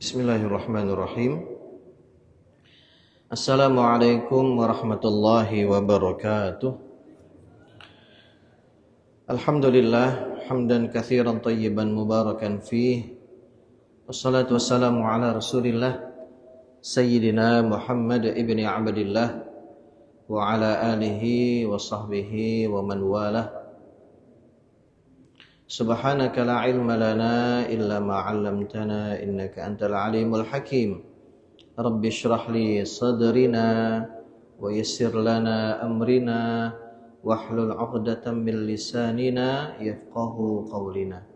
Bismillahirrahmanirrahim. Assalamualaikum warahmatullahi wabarakatuh. Alhamdulillah hamdan katsiran thayyiban mubarakan fih. Wassalatu wassalamu ala Rasulillah Sayyidina Muhammad ibni Abdillah wa ala alihi wa sahbihi wa man walah. Subhanaka la ilma lana illa ma 'allamtana innaka antal alimul hakim. Rabbi shrah li sadrina wa yassir lana amrina wahlul 'uqdatam min lisanina yafqahu qawlina.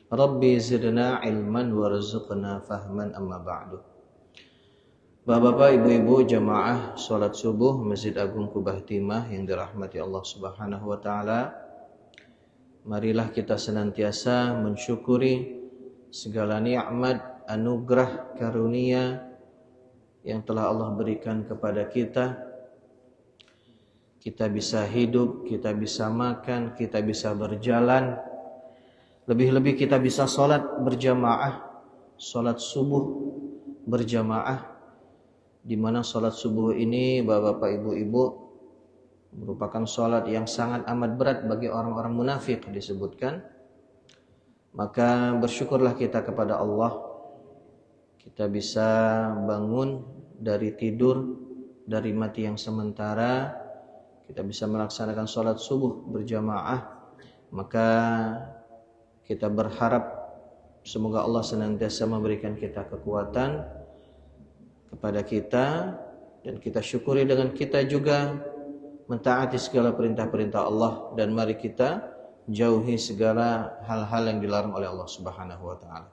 Rabbi zidna ilman warzuqna fahman amma ba'du. Bapak-bapak, ibu-ibu jamaah salat subuh Masjid Agung Kubah Timah yang dirahmati Allah Subhanahu wa taala. Marilah kita senantiasa mensyukuri segala nikmat, anugerah, karunia yang telah Allah berikan kepada kita. Kita bisa hidup, kita bisa makan, kita bisa berjalan. Lebih-lebih kita bisa sholat berjamaah, sholat subuh berjamaah, di mana sholat subuh ini bapak-bapak, ibu-ibu merupakan sholat yang sangat amat berat bagi orang-orang munafik disebutkan. Maka bersyukurlah kita kepada Allah, kita bisa bangun dari tidur, dari mati yang sementara, kita bisa melaksanakan sholat subuh berjamaah. Maka kita berharap semoga Allah senantiasa memberikan kita kekuatan kepada kita, dan kita syukuri dengan kita juga mentaati segala perintah-perintah Allah, dan mari kita jauhi segala hal-hal yang dilarang oleh Allah Subhanahu wa taala.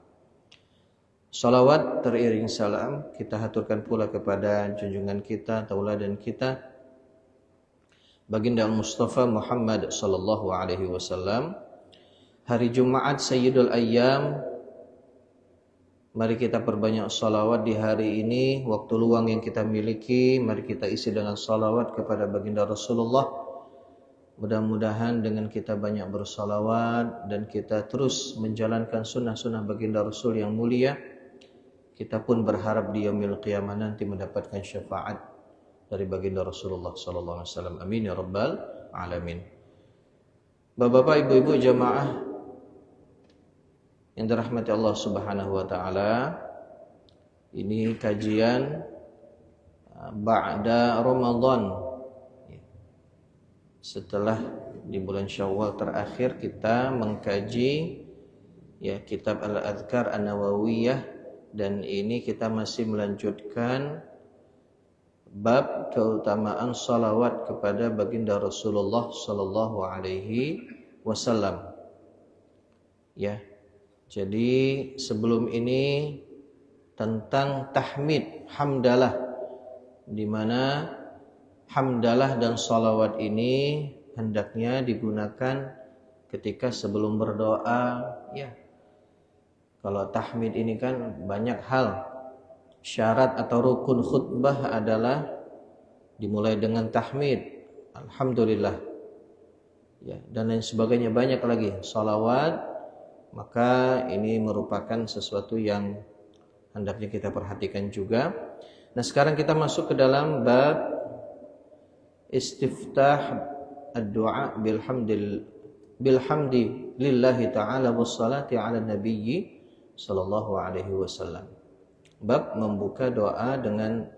Salawat teriring salam kita haturkan pula kepada junjungan kita, tauladan kita, Baginda Al-Mustafa Muhammad sallallahu alaihi wasallam. Hari Jumat Sayyidul Ayyam, mari kita perbanyak salawat di hari ini. Waktu luang yang kita miliki, mari kita isi dengan salawat kepada baginda Rasulullah. Mudah-mudahan dengan kita banyak bersalawat dan kita terus menjalankan sunnah-sunnah baginda Rasul yang mulia, kita pun berharap di yaumil qiyamah nanti mendapatkan syafaat dari baginda Rasulullah sallallahu alaihi wasallam. Amin ya rabbal alamin. Bapak-bapak, ibu-ibu jamaah yang dirahmati Allah Subhanahu wa taala, ini kajian ba'da Ramadan. Setelah di bulan Syawal terakhir kita mengkaji kitab Al-Adhkar An-Nawawiyah, dan ini kita masih melanjutkan bab keutamaan salawat kepada baginda Rasulullah sallallahu alaihi wasallam. Jadi sebelum ini tentang tahmid, hamdalah, di mana hamdalah dan salawat ini hendaknya digunakan ketika sebelum berdoa. Kalau tahmid ini kan banyak hal. Syarat atau rukun khutbah adalah dimulai dengan tahmid, alhamdulillah, dan lain sebagainya, banyak lagi salawat. Maka ini merupakan sesuatu yang hendaknya kita perhatikan juga. Nah, sekarang kita masuk ke dalam bab istiftah ad-du'a bilhamdi lillahi ta'ala wassalati ala nabiyyi sallallahu alaihi wasallam. Bab membuka doa dengan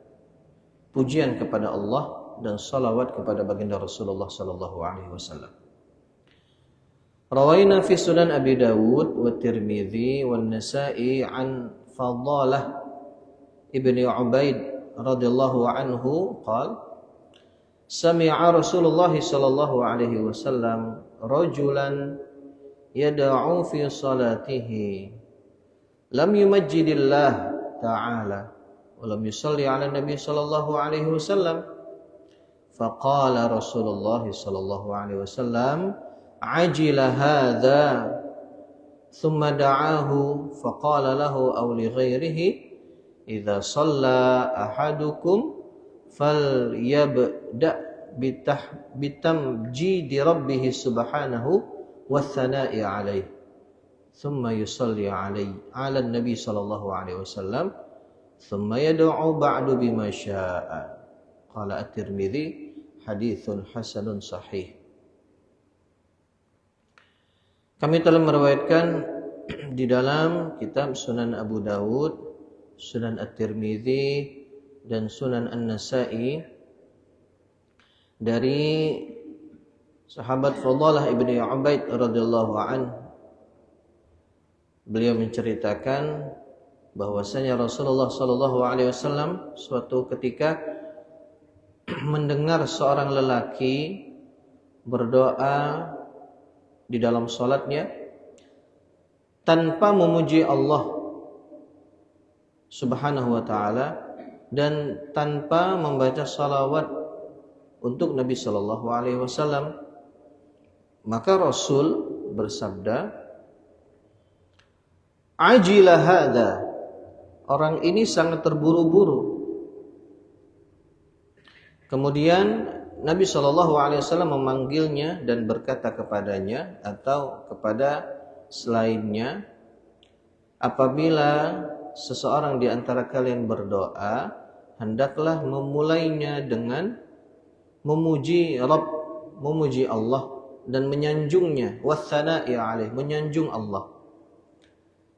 pujian kepada Allah dan salawat kepada baginda Rasulullah sallallahu alaihi wasallam. Rawaina fi Sunan Abi Dawud wa Tirmidzi wa Nasa'i an Fadalah ibni Ubaid radhiyallahu anhu qala sami'a Rasulullah sallallahu alaihi wasallam rajulan yad'u fi salatihi lam yumajjidillah ta'ala wa lam yusalli 'ala nabi sallallahu alaihi wasallam faqala Rasulullah sallallahu alaihi wasallam ajila hadha thumma da'ahu faqala lahu aw li ghairihi idza shalla ahadukum falyabda bitamjidi rabbih subhanahu wathana'i alaihi thumma yusalli ala nabi sallallahu alaihi wasallam thumma yad'u ba'du bima syaa. Qala At-Tirmidzi haditsun hasanun sahih. Kami telah meriwayatkan di dalam kitab Sunan Abu Dawud, Sunan At-Tirmidzi dan Sunan An-Nasa'i dari sahabat Fadalah ibni Ubaid radhiyallahu anhu. Beliau menceritakan bahwasanya Rasulullah sallallahu alaihi wasallam suatu ketika mendengar seorang lelaki berdoa di dalam salatnya tanpa memuji Allah Subhanahu wa taala dan tanpa membaca salawat untuk Nabi sallallahu alaihi wasallam. Maka Rasul bersabda, "Ajila hadza." Orang ini sangat terburu-buru. Kemudian Nabi SAW memanggilnya dan berkata kepadanya atau kepada selainnya, apabila seseorang di antara kalian berdoa, hendaklah memulainya dengan memuji Rabb, memuji Allah dan menyanjungnya, wassana'i alaih, menyanjung Allah.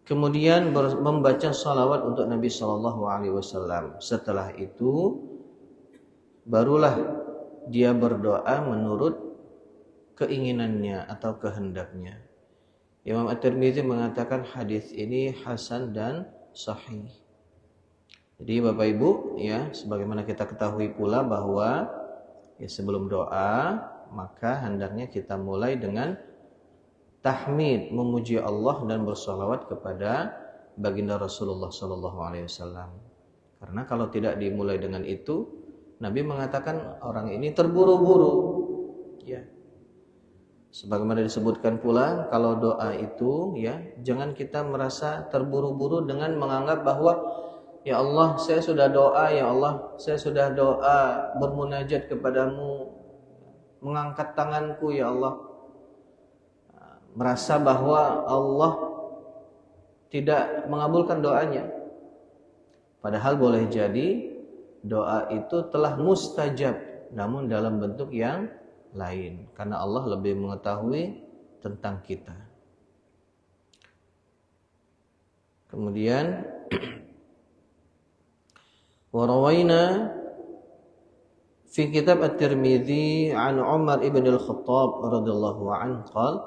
Kemudian membaca salawat untuk Nabi SAW. Setelah itu barulah dia berdoa menurut keinginannya atau kehendaknya. Imam At-Tirmidzi mengatakan hadis ini hasan dan sahih. Jadi Bapak Ibu ya, sebagaimana kita ketahui pula bahwa ya sebelum doa maka hendaknya kita mulai dengan tahmid, memuji Allah dan bersalawat kepada baginda Rasulullah SAW. Karena kalau tidak dimulai dengan itu, Nabi mengatakan orang ini terburu-buru. Ya. Sebagaimana disebutkan pula, kalau doa itu ya, jangan kita merasa terburu-buru dengan menganggap bahwa ya Allah, saya sudah doa, ya Allah, saya sudah doa bermunajat kepadamu, mengangkat tanganku ya Allah. Merasa bahwa Allah tidak mengabulkan doanya. Padahal boleh jadi doa itu telah mustajab, namun dalam bentuk yang lain, karena Allah lebih mengetahui tentang kita. Kemudian warawaina fi kitab At-Tirmidzi an Umar ibn al-Khattab radhiyallahu anhu qala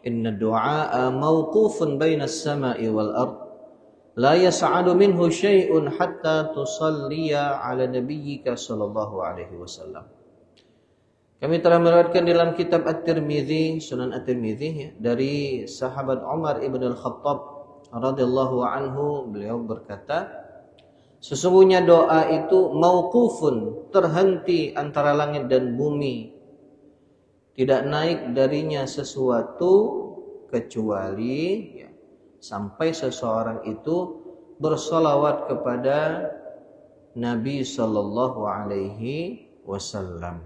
inna du'a mawqufun baina as-sama'i wal ard la yas'adu minhu syai'un hatta tusalliya ala nabiyyika sallallahu alaihi wasallam. Kami telah meriwayatkan dalam kitab At-Tirmidzi, Sunan At-Tirmidzi ya, dari sahabat Umar ibn al-Khattab radhiyallahu anhu, beliau berkata, sesungguhnya doa itu mauqufun, terhenti antara langit dan bumi. Tidak naik darinya sesuatu kecuali ya, sampai seseorang itu bersolawat kepada Nabi sallallahu alaihi wasallam.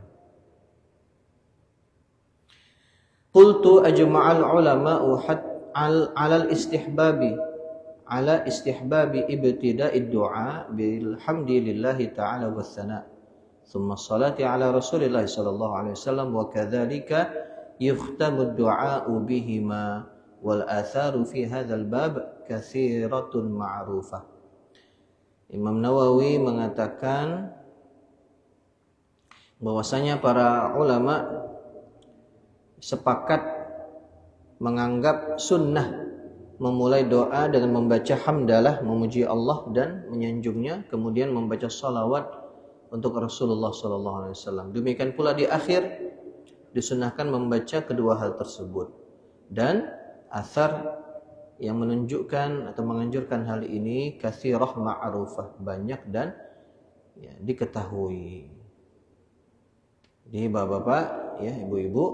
Qultu ajma'al ulama'u ala istihbabi ibtida'id du'a bilhamdillahi ta'ala wassana thumma salati ala rasulillah sallallahu alaihi wasallam wa kadzalika yukhtamu ad-du'a'u bihima wal atharu fi hadzal bab katsiratun ma'rufah. Imam Nawawi mengatakan bahwasanya para ulama sepakat menganggap sunnah memulai doa dengan membaca hamdalah, memuji Allah dan menyanjungnya, kemudian membaca salawat untuk Rasulullah SAW. Demikian pula di akhir disunahkan membaca kedua hal tersebut. Dan athar yang menunjukkan atau menganjurkan hal ini katsirah ma'rufah, banyak dan ya, diketahui. Jadi bapak-bapak, ya ibu-ibu,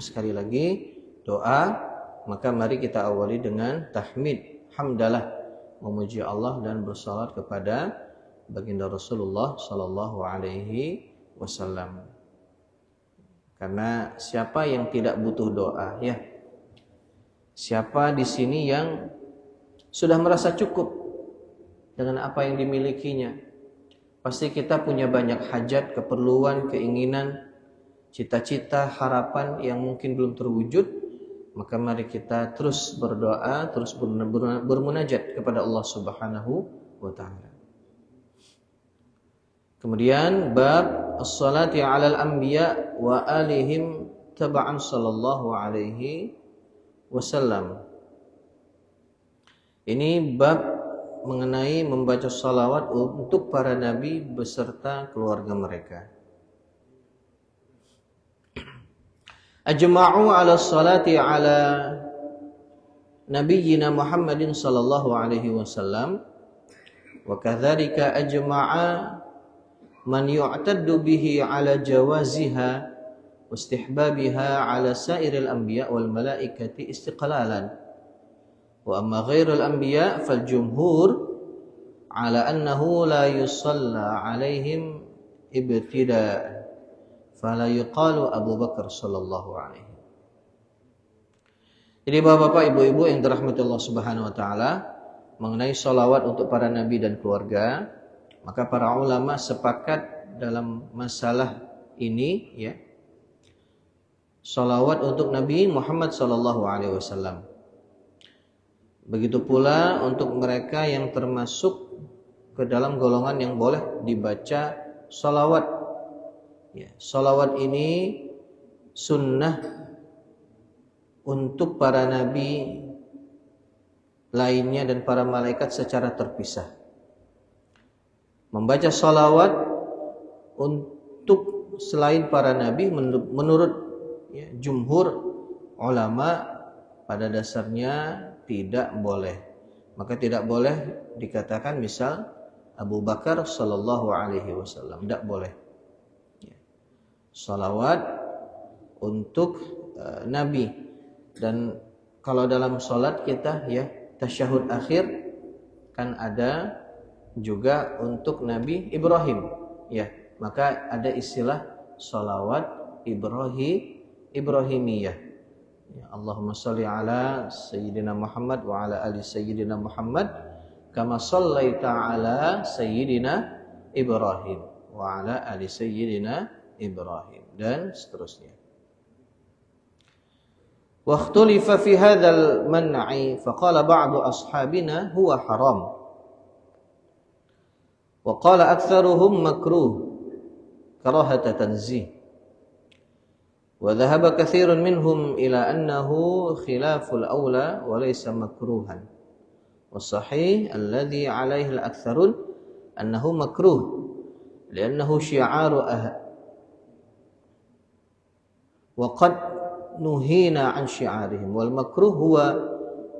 sekali lagi doa, maka mari kita awali dengan tahmid, hamdalah, memuji Allah dan bersalawat kepada baginda Rasulullah sallallahu alaihi wasallam. Karena siapa yang tidak butuh doa ya? Siapa di sini yang sudah merasa cukup dengan apa yang dimilikinya? Pasti kita punya banyak hajat, keperluan, keinginan, cita-cita, harapan yang mungkin belum terwujud. Maka mari kita terus berdoa, terus bermunajat kepada Allah Subhanahu wa taala. Kemudian bab as-salati 'alal anbiya wa alihim tab'an sallallahu alaihi wasallam. Ini bab mengenai membaca salawat untuk para nabi beserta keluarga mereka. Ajma'u 'ala salati 'ala nabiyyina Muhammadin sallallahu alaihi wasallam wa kadzalika ajma'a man yu'taddu bihi 'ala jawaziha wa istihbabiha 'ala sa'iril anbiya wal malaikati istiqlalan. Wa amma ghairul anbiya fal jumhur 'ala annahu la yusalla 'alaihim ibtida' fala yuqalu Abu Bakar sallallahu alaihi. Jadi Bapak-bapak, Ibu-ibu yang dirahmati Allah Subhanahu wa taala, mengenai salawat untuk para nabi dan keluarga, maka para ulama sepakat dalam masalah ini, ya. Salawat untuk Nabi Muhammad sallallahu alaihi wasallam. Begitu pula untuk mereka yang termasuk ke dalam golongan yang boleh dibaca salawat. Ya, salawat ini sunnah untuk para nabi lainnya dan para malaikat secara terpisah. Membaca salawat untuk selain para nabi menurut jumhur ulama pada dasarnya tidak boleh. Maka tidak boleh dikatakan misal Abu Bakar sallallahu alaihi wasallam, tidak boleh. Salawat untuk nabi. Dan kalau dalam salat kita tasyahud akhir kan ada juga untuk Nabi Ibrahim, maka ada istilah salawat Ibrahimiyah. Allahumma shalli ala sayyidina Muhammad wa ala ali sayyidina Muhammad kama shallaita ala sayyidina Ibrahim wa ala ali sayyidina Ibrahim, dan seterusnya. Wa ikhtalifa fi hadzal man'i faqala ba'du ashabina huwa haram wa qala aktsaruhum makruh karahata tanzih wa dhahaba katsirun minhum ila annahu khilaful aula wa laysa makruhan was sahih alladhi alayhi al-aktsarun annahu makruh li'annahu syi'aru wa qad nuhina an syi'arihim wal makruh huwa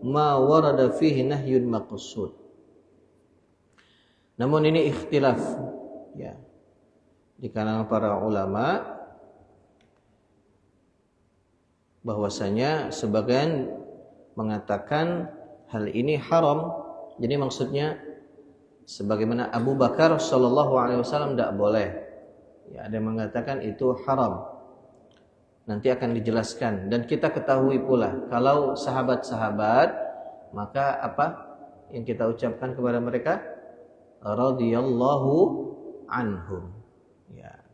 ma warada fihi nahyun maqsud. Namun ini ikhtilaf di kalangan para ulama, bahwasanya sebagian mengatakan hal ini haram. Jadi maksudnya sebagaimana Abu Bakar sallallahu alaihi wasallam tidak boleh. Ada yang mengatakan itu haram. Nanti akan dijelaskan. Dan kita ketahui pula kalau sahabat-sahabat, maka apa yang kita ucapkan kepada mereka? Radhiyallahu anhum.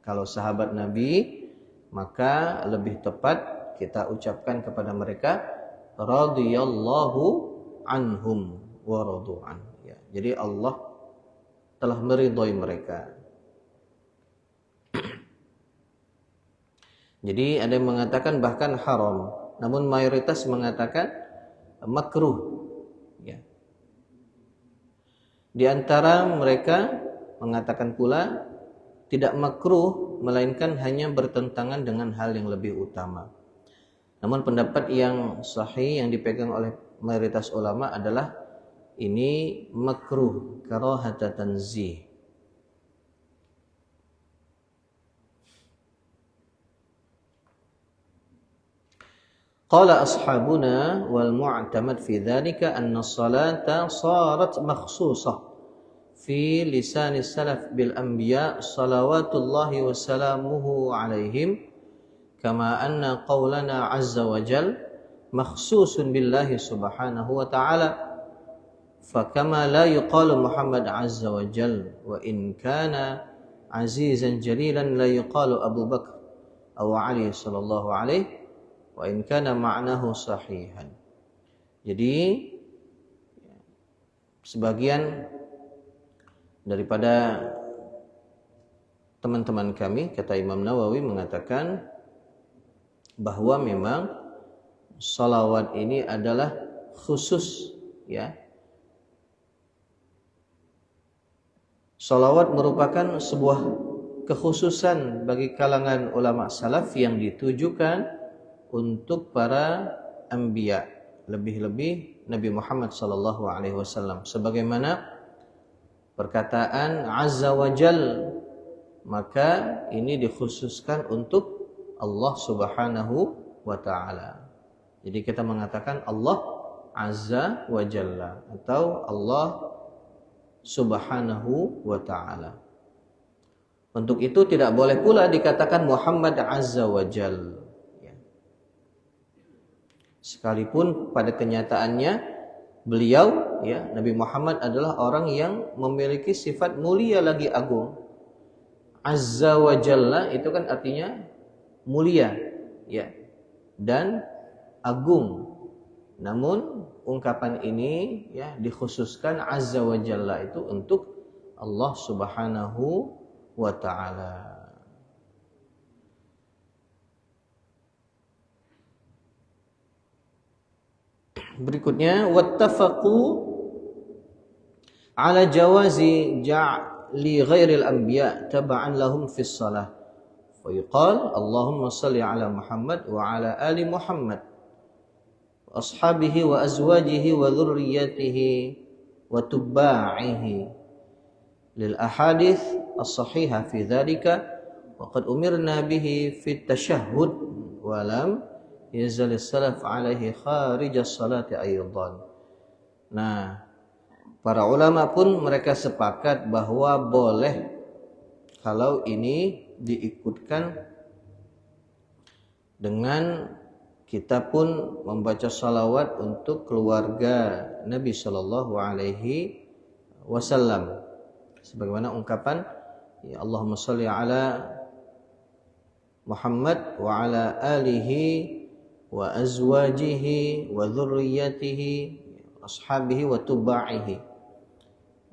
Kalau sahabat Nabi, maka lebih tepat kita ucapkan kepada mereka radhiyallahu anhum wa radu an. Jadi Allah telah meridhai mereka. Jadi ada yang mengatakan bahkan haram, namun mayoritas mengatakan makruh. Di antara mereka mengatakan pula tidak makruh, melainkan hanya bertentangan dengan hal yang lebih utama. Namun pendapat yang sahih yang dipegang oleh mayoritas ulama adalah ini makruh karahata tanzih. Qala ashabuna wal mu'tamad fi dhalika anna as-salata sarat makhsusah fi lisan as-salaf bil anbiya salawatullahi wa salamuhu alaihim kama anna qawlana azza wa jal makhsusun billahi subhanahu wa ta'ala. Fakama la yuqalu Muhammad azza wa jal wa in kana azizan jalilan la yuqalu Abu Bakar aw Ali sallallahu alaihi wa in kana ma'nahu sahihan. Jadi sebagian daripada teman-teman kami, kata Imam Nawawi, mengatakan bahwa memang salawat ini adalah khusus, ya. Salawat merupakan sebuah kekhususan bagi kalangan ulama salaf yang ditujukan untuk para anbiya, lebih-lebih Nabi Muhammad sallallahu alaihi wasallam, sebagaimana perkataan azza wa jal, maka ini dikhususkan untuk Allah subhanahu wa ta'ala. Jadi kita mengatakan Allah azza wa jalla atau Allah subhanahu wa ta'ala. Untuk itu tidak boleh pula dikatakan Muhammad azza wa jal, ya. Sekalipun pada kenyataannya beliau, ya, Nabi Muhammad adalah orang yang memiliki sifat mulia lagi agung. Azza wa jalla itu kan artinya mulia, ya, dan agung. Namun ungkapan ini, ya, dikhususkan azza wa jalla itu untuk Allah subhanahu wa ta'ala. Berikutnya, wattafaqu ala jawazi ja'li ghairil anbiya taba'an lahum fis salah. Fa yuqal Allahumma shalli ala Muhammad wa ala ali Muhammad wa ashabihi wa azwajihi wa dhurriyyatihi wa tubba'ihi lil ahadits as-sahihah fi dzalika wa qad umirna bihi fi at-tashahhud wa lam yazal as-salaf alaihi kharij as-salati aydan. Nah, para ulama pun mereka sepakat bahwa boleh kalau ini diikutkan dengan kita pun membaca salawat untuk keluarga Nabi Shallallahu Alaihi Wasallam, sebagaimana ungkapan ya Allahumma shalli ala Muhammad wa ala alihi wa azwajihi wa dzurriyyatihi ashabihi wa tubba'ihi.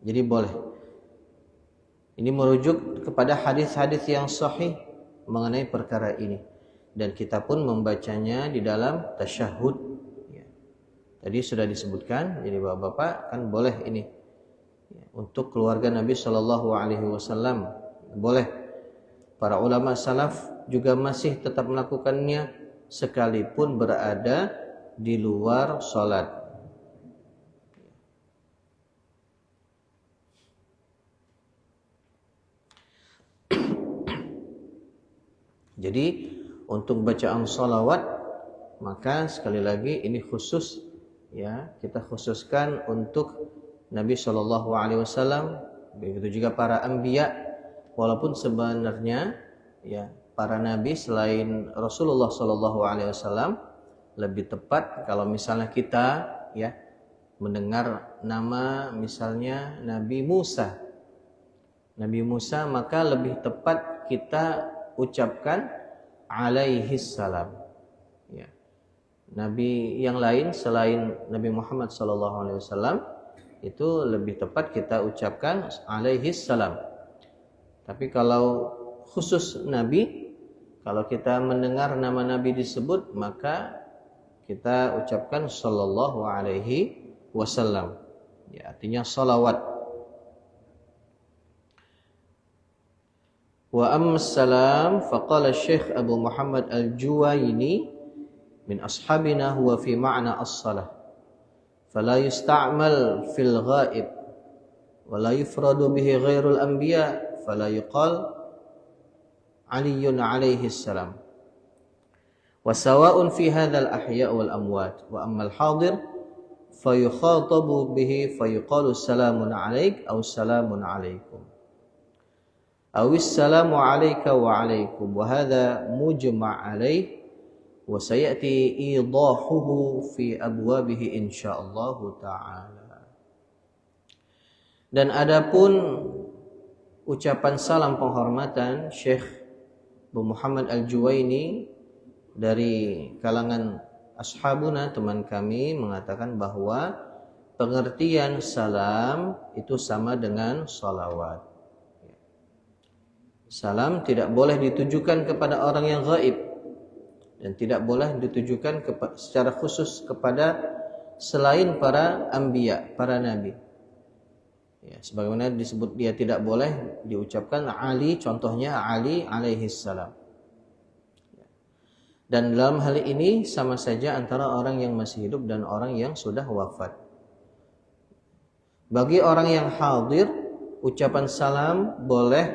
Jadi boleh. Ini merujuk kepada hadis-hadis yang sahih mengenai perkara ini. Dan kita pun membacanya di dalam tasyahud. Ya. Tadi sudah disebutkan, jadi bapak-bapak kan boleh ini. Ya, untuk keluarga Nabi Shallallahu Alaihi Wasallam boleh. Para ulama salaf juga masih tetap melakukannya sekalipun berada di luar sholat. Jadi untuk bacaan salawat, maka sekali lagi ini khusus, ya, kita khususkan untuk Nabi Shallallahu Alaihi Wasallam, begitu juga para anbiya, walaupun sebenarnya, ya, para nabi selain Rasulullah Shallallahu Alaihi Wasallam lebih tepat kalau misalnya kita, ya, mendengar nama misalnya Nabi Musa, maka lebih tepat kita ucapkan alaihi salam, ya. Nabi yang lain selain Nabi Muhammad SAW itu lebih tepat kita ucapkan alaihi salam. Tapi kalau khusus Nabi, kalau kita mendengar nama Nabi disebut, maka kita ucapkan sallallahu alaihi wasallam, ya, artinya salawat. Wa amma salam faqala Syekh Abu Muhammad Al-Juwayni min ashabina huwa fi ma'na as-salah fala yusta'mal fil ghaib wa la yufradu bihi ghairul anbiya fala yuqal aliyun alaihi salam wa sawa'un fi hadzal ahya' wal amwat wa amma al-hadir fayukhatabu bihi fayuqalu salamun alaik aw salamun alaikum awis salamu alayka wa alaykum wa hadha mujma' alayh wa sayati idahuhu fi abwabihi insyaallah taala. Dan adapun ucapan salam penghormatan Syekh Bu Muhammad Al-Juwaini dari kalangan ashabuna, teman kami, mengatakan bahwa pengertian salam itu sama dengan salawat. Salam tidak boleh ditujukan kepada orang yang gaib dan tidak boleh ditujukan secara khusus kepada selain para anbiya, para nabi. Ya, sebagaimana disebut dia tidak boleh diucapkan Ali, contohnya Ali alaihi salam. Dan dalam hal ini sama saja antara orang yang masih hidup dan orang yang sudah wafat. Bagi orang yang hadir, ucapan salam boleh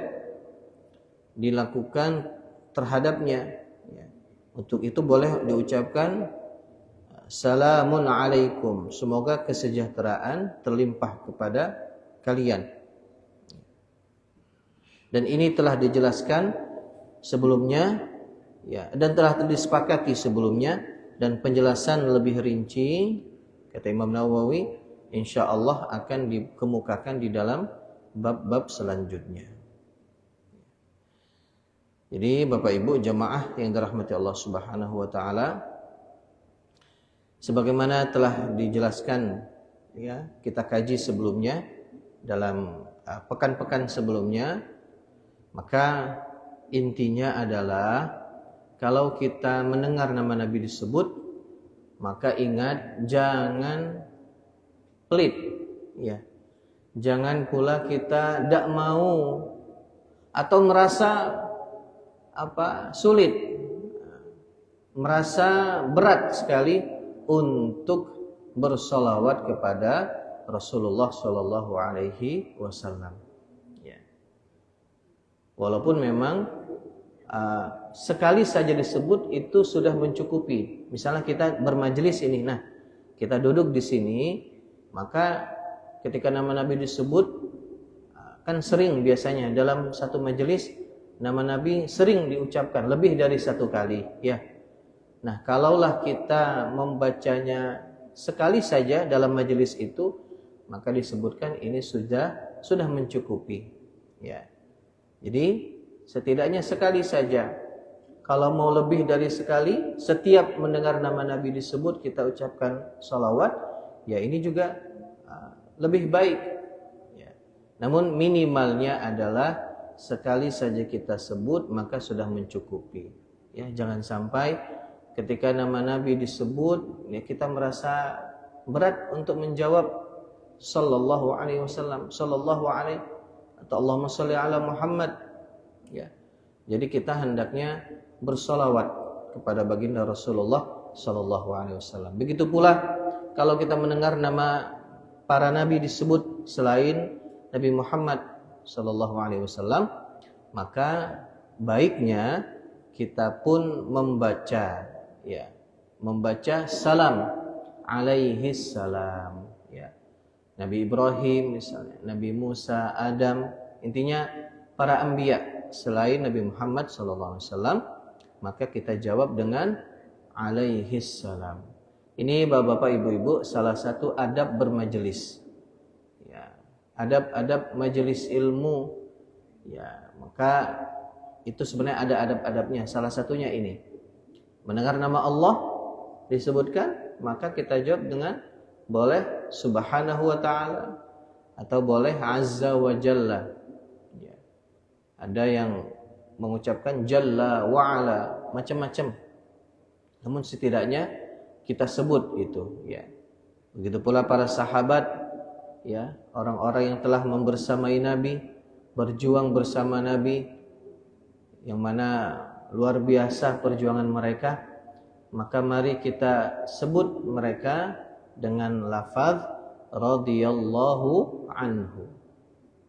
dilakukan terhadapnya. Untuk itu boleh diucapkan Salamun alaikum, semoga kesejahteraan terlimpah kepada kalian. Dan ini telah dijelaskan sebelumnya, ya, dan telah disepakati sebelumnya, dan penjelasan lebih rinci kata Imam Nawawi insyaallah akan dikemukakan di dalam bab-bab selanjutnya. Jadi Bapak Ibu jamaah yang dirahmati Allah Subhanahu wa taala, sebagaimana telah dijelaskan, ya, kita kaji sebelumnya dalam pekan-pekan sebelumnya, maka intinya adalah kalau kita mendengar nama Nabi disebut, maka ingat jangan pelit, ya. Jangan pula kita tidak mau atau merasa sulit, merasa berat sekali untuk bersolawat kepada Rasulullah Shallallahu Alaihi Wasallam. Ya. Walaupun memang sekali saja disebut itu sudah mencukupi. Misalnya kita bermajelis ini, nah kita duduk di sini, maka ketika nama Nabi disebut, kan sering biasanya dalam satu majelis nama Nabi sering diucapkan lebih dari satu kali, ya. Nah, kalaulah kita membacanya sekali saja dalam majelis itu, maka disebutkan ini sudah mencukupi, ya. Jadi setidaknya sekali saja. Kalau mau lebih dari sekali, setiap mendengar nama Nabi disebut kita ucapkan salawat, ya ini juga lebih baik, ya. Namun minimalnya adalah sekali saja kita sebut maka sudah mencukupi, ya. Jangan sampai ketika nama Nabi disebut, ya, kita merasa berat untuk menjawab sallallahu alaihi wasallam, sallallahu alaihi atau Allahumma shalli ala Muhammad, ya. Jadi kita hendaknya bersolawat kepada baginda Rasulullah sallallahu alaihi wasallam. Begitu pula kalau kita mendengar nama para nabi disebut selain Nabi Muhammad sallallahu alaihi wasallam, maka baiknya kita pun membaca, ya, membaca salam alaihi salam, ya. Nabi Ibrahim misalnya, Nabi Musa, Adam, intinya para anbiya selain Nabi Muhammad sallallahu alaihi wasallam, maka kita jawab dengan alaihi salam. Ini Bapak Ibu-ibu salah satu adab bermajelis, ya. Adab-adab majelis ilmu, ya, maka itu sebenarnya ada adab-adabnya. Salah satunya ini, mendengar nama Allah disebutkan, maka kita jawab dengan boleh subhanahu wa ta'ala atau boleh azza wa jalla, ya. Ada yang mengucapkan jalla wa ala, macam-macam. Namun setidaknya kita sebut itu, ya. Begitu pula para sahabat, ya, orang-orang yang telah membersamai Nabi, berjuang bersama Nabi, yang mana luar biasa perjuangan mereka, maka mari kita sebut mereka dengan lafaz radhiyallahu anhu.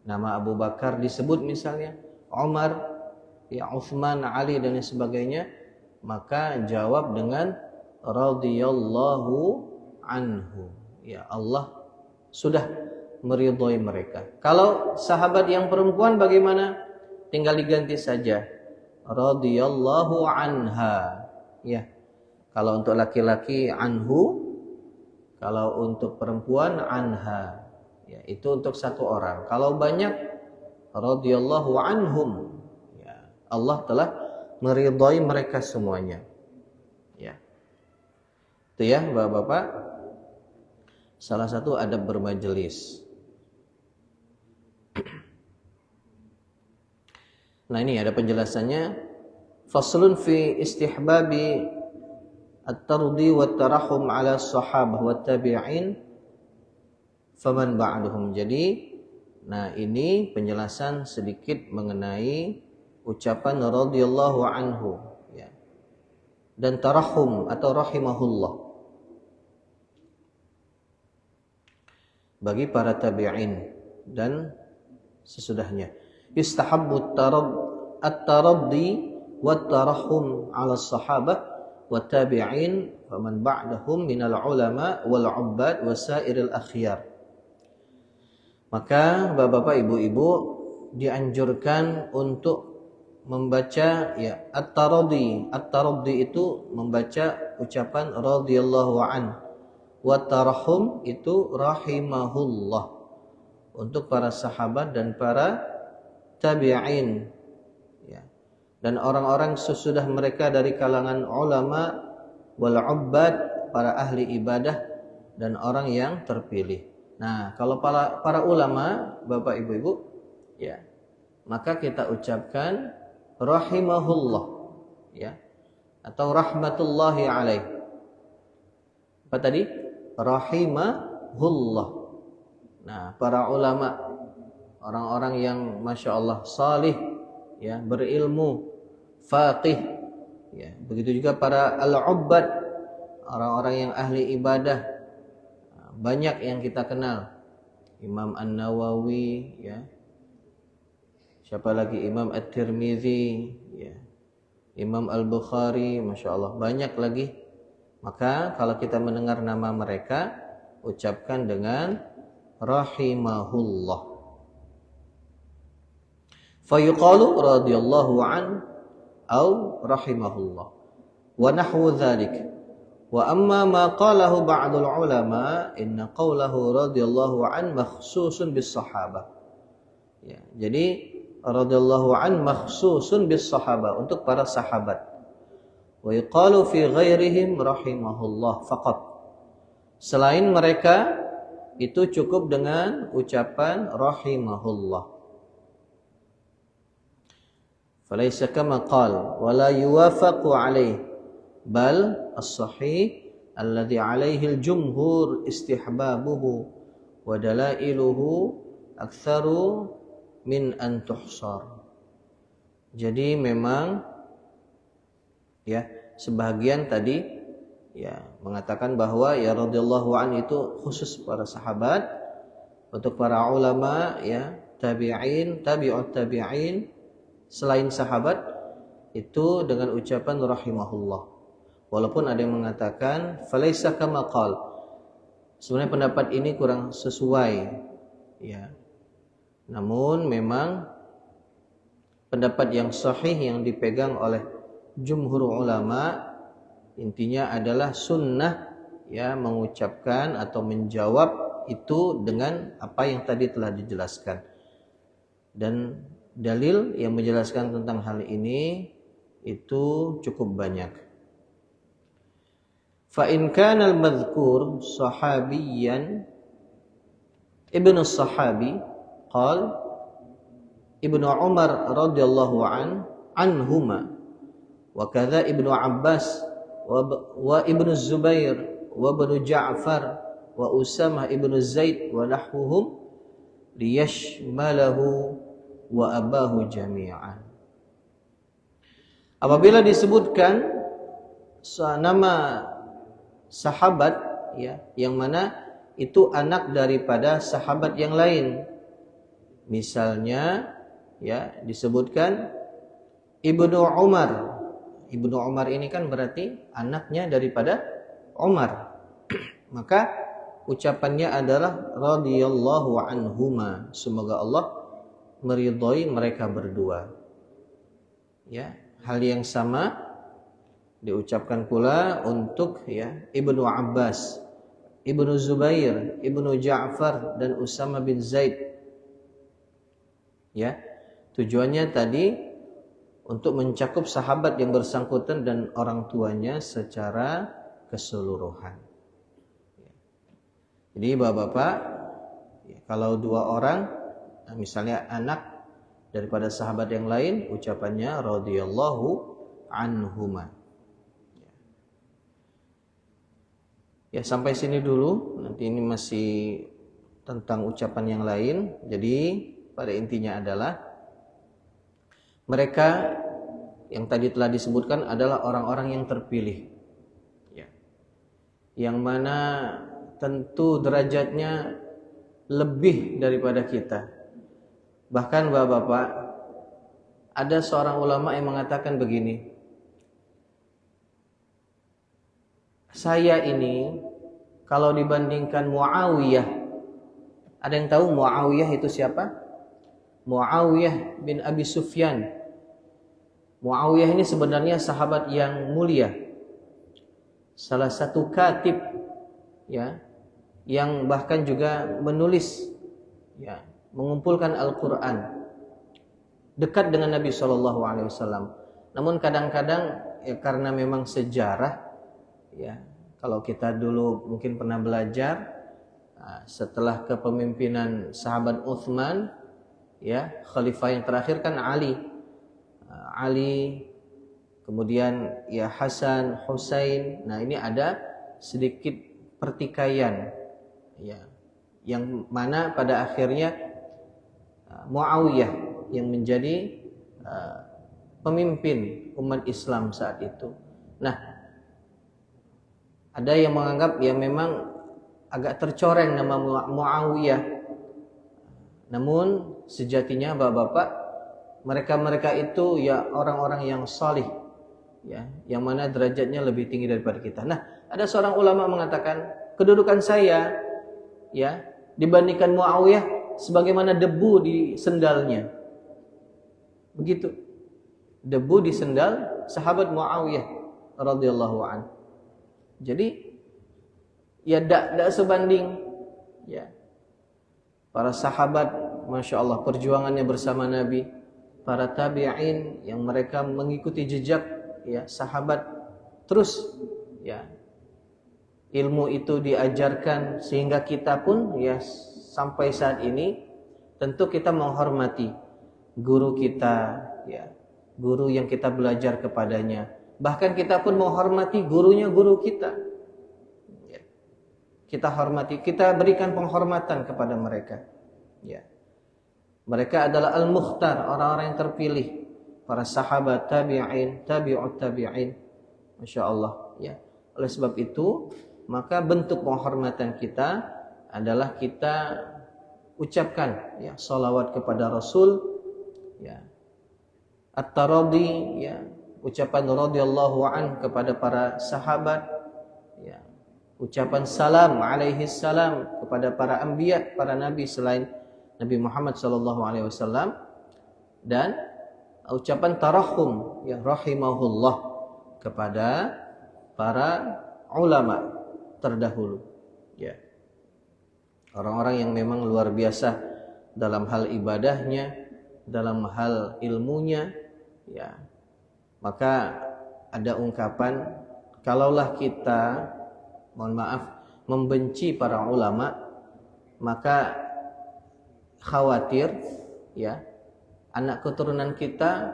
Nama Abu Bakar disebut misalnya, Umar, ya, Utsman, Ali dan sebagainya, maka jawab dengan radhiyallahu anhu. Ya, Allah sudah meridhoi mereka. Kalau sahabat yang perempuan bagaimana? Tinggal diganti saja radhiyallahu anha, ya. Kalau untuk laki-laki anhu, kalau untuk perempuan anha. Ya, itu untuk satu orang. Kalau banyak, radhiyallahu anhum. Ya, Allah telah meridhai mereka semuanya. Ya. Itu ya, Bapak-bapak. Salah satu adab bermajelis. Nah, ini ada penjelasannya. Faslun fi istihbabi at-tardi wa tarahum ala sahabah wa tabi'in faman ba'duhum. Jadi, nah ini penjelasan sedikit mengenai ucapan radhiyallahu anhu, ya, dan tarahum atau rahimahullah bagi para tabi'in dan sesudahnya. Yustahabbu at-taraddi wa tarahum ala sahabah wa tabi'in faman ba'dahum minal ulama wal 'ubbad wa sairil akhyar. Maka Bapak-bapak, Ibu-ibu dianjurkan untuk membaca ya at-taraddi. At-taraddi itu membaca ucapan radhiyallahu an. Wa tarahum itu rahimahullah untuk para sahabat dan para tabi'in, ya. Dan orang-orang sesudah mereka dari kalangan ulama wal 'ubbad, para ahli ibadah dan orang yang terpilih. Nah, kalau para ulama, Bapak Ibu-ibu, ya, maka kita ucapkan rahimahullah, ya, atau rahmatullahi alaih. Apa tadi? Rahimahullah. Nah, para ulama, orang-orang yang masya Allah salih, ya, berilmu, faqih, ya, begitu juga para al-ubbad, orang-orang yang ahli ibadah. Banyak yang kita kenal, Imam An-Nawawi, ya, siapa lagi, Imam At-Tirmidzi, ya, Imam Al-Bukhari, masya Allah, banyak lagi. Maka kalau kita mendengar nama mereka, ucapkan dengan rahimahullah. Fayuqalu radhiyallahu an au rahimahullah wa nahwu dzalik. Wa amma ma qalahu ba'dul ulama inna qawlahu radhiyallahu an makhsusun bis sahabah. Ya, jadi radhiyallahu an makhsusun bis sahabah, untuk para sahabat. Wa yuqalu fi ghairihim rahimahullah faqat. Selain mereka itu cukup dengan ucapan rahimahullah. Falaysa kama qala wa la yuwafaqu alayhi bal as-sahih alladhi alaihi al-jumhur istihbabuhu wa dalailuhu aktsaru min an tuhsar. Jadi memang, ya, sebahagian tadi, ya, mengatakan bahwa ya radhiyallahu an itu khusus para sahabat, untuk para ulama, ya, tabi'in, tabi'ut tabi'in selain sahabat itu dengan ucapan rahimahullah. Walaupun ada yang mengatakan falaisa kama qal. Sebenarnya pendapat ini kurang sesuai, ya. Namun memang pendapat yang sahih yang dipegang oleh jumhur ulama intinya adalah sunnah, ya, mengucapkan atau menjawab itu dengan apa yang tadi telah dijelaskan. Dan dalil yang menjelaskan tentang hal ini itu cukup banyak. Fa in kana al-madhkur sahabiyan ibnu sahabi qal Ibnu Umar radhiyallahu anhuma wa kadza Ibnu Abbas wa Ibnu Zubair wa Ibnu Ja'far wa Usamah Ibnu Zaid wa nahwuhum liyashmalahu wa abahu jami'an. Apabila disebutkan nama sahabat, ya, yang mana itu anak daripada sahabat yang lain, misalnya, ya, disebutkan Ibnu Umar. Ibnu Umar ini kan berarti anaknya daripada Umar. Maka ucapannya adalah radhiyallahu anhuma, semoga Allah meridhai mereka berdua. Ya, hal yang sama Diucapkan pula untuk ya Ibnu Abbas, Ibnu Zubair, Ibnu Ja'far dan Usama bin Zaid. Ya. Tujuannya tadi untuk mencakup sahabat yang bersangkutan dan orang tuanya secara keseluruhan. Jadi bapak-bapak, kalau dua orang, misalnya anak daripada sahabat yang lain, ucapannya radhiyallahu anhuma. Ya sampai sini dulu. Nanti ini masih tentang ucapan yang lain. Jadi pada intinya adalah mereka yang tadi telah disebutkan adalah orang-orang yang terpilih, ya. Yang mana tentu derajatnya lebih daripada kita. Bahkan bapak-bapak, ada seorang ulama yang mengatakan begini, saya ini kalau dibandingkan Muawiyah, ada yang tahu Muawiyah itu siapa? Muawiyah bin Abi Sufyan. Muawiyah ini sebenarnya sahabat yang mulia, salah satu katib, ya, yang bahkan juga menulis, ya, mengumpulkan Al-Quran, dekat dengan Nabi SAW. Namun kadang-kadang ya karena memang sejarah, ya, kalau kita dulu mungkin pernah belajar, setelah kepemimpinan sahabat Utsman, ya, khalifah yang terakhir kan Ali, kemudian ya Hasan, Husain. Nah ini ada sedikit pertikaian, ya, yang mana pada akhirnya Muawiyah yang menjadi pemimpin umat Islam saat itu. Nah ada yang menganggap ya memang agak tercoreng nama Muawiyah. Namun sejatinya bapak-bapak, mereka itu ya orang-orang yang salih, ya, yang mana derajatnya lebih tinggi daripada kita. Nah, ada seorang ulama mengatakan kedudukan saya, ya, dibandingkan Muawiyah sebagaimana debu di sendalnya. Begitu. Debu di sendal sahabat Muawiyah radhiyallahu anhu. Jadi ya tidak sebanding, ya. Para sahabat, Masya Allah, perjuangannya bersama Nabi. Para tabi'in yang mereka mengikuti jejak, ya, sahabat. Terus, ya, ilmu itu diajarkan sehingga kita pun, ya, sampai saat ini tentu kita menghormati guru kita, ya, guru yang kita belajar kepadanya. Bahkan kita pun menghormati gurunya guru kita. Kita hormati, kita berikan penghormatan kepada mereka, ya. Mereka adalah al-mukhtar, orang-orang yang terpilih, para sahabat, tabi'in, tabi'ut tabi'in, Masya Allah, ya. Oleh sebab itu, maka bentuk penghormatan kita adalah kita ucapkan, ya, salawat kepada Rasul, ya, at-taradi, ya, ucapan radhiyallahu an kepada para sahabat, ya, ucapan salam alaihi salam kepada para anbiya, para nabi selain Nabi Muhammad SAW, dan ucapan tarahum, ya, rahimahullah kepada para ulama terdahulu, ya, orang-orang yang memang luar biasa dalam hal ibadahnya, dalam hal ilmunya, ya. Maka ada ungkapan, kalaulah kita, mohon maaf, membenci para ulama, maka khawatir, ya, anak keturunan kita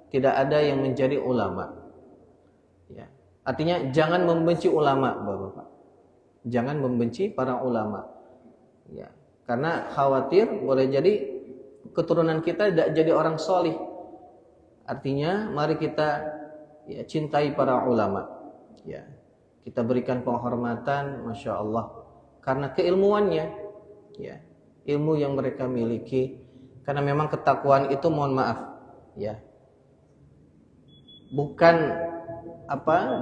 tidak ada yang menjadi ulama, ya. Artinya jangan membenci ulama, Bapak-bapak. Jangan membenci para ulama, ya. Karena khawatir boleh jadi keturunan kita tidak jadi orang solih. Artinya mari kita, ya, cintai para ulama, ya. Kita berikan penghormatan, Masya Allah, karena keilmuannya, ya, ilmu yang mereka miliki. Karena memang ketakwaan itu, mohon maaf, ya, bukan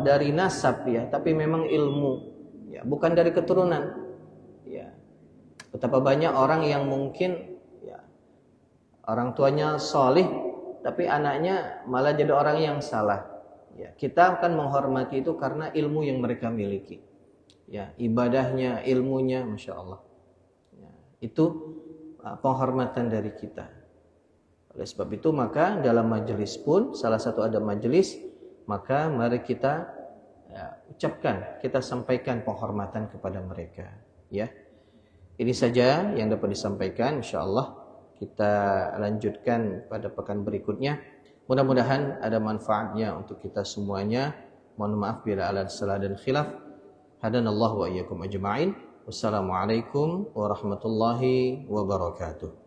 dari nasab, ya, tapi memang ilmu, ya, bukan dari keturunan, ya. Betapa banyak orang yang mungkin, ya, orang tuanya solih, tapi anaknya malah jadi orang yang salah. Ya, kita akan menghormati itu karena ilmu yang mereka miliki. Ya, ibadahnya, ilmunya, masya Allah. Ya, itu penghormatan dari kita. Oleh sebab itu maka dalam majelis pun salah satu adab majelis, maka mari kita ucapkan, kita sampaikan penghormatan kepada mereka. Ya, ini saja yang dapat disampaikan. Insyaallah kita lanjutkan pada pekan berikutnya. Mudah-mudahan ada manfaatnya untuk kita semuanya. Mohon maaf bila ada salah dan khilaf. Hadanallahu wa iyyakum ajma'in. Wassalamualaikum warahmatullahi wabarakatuh.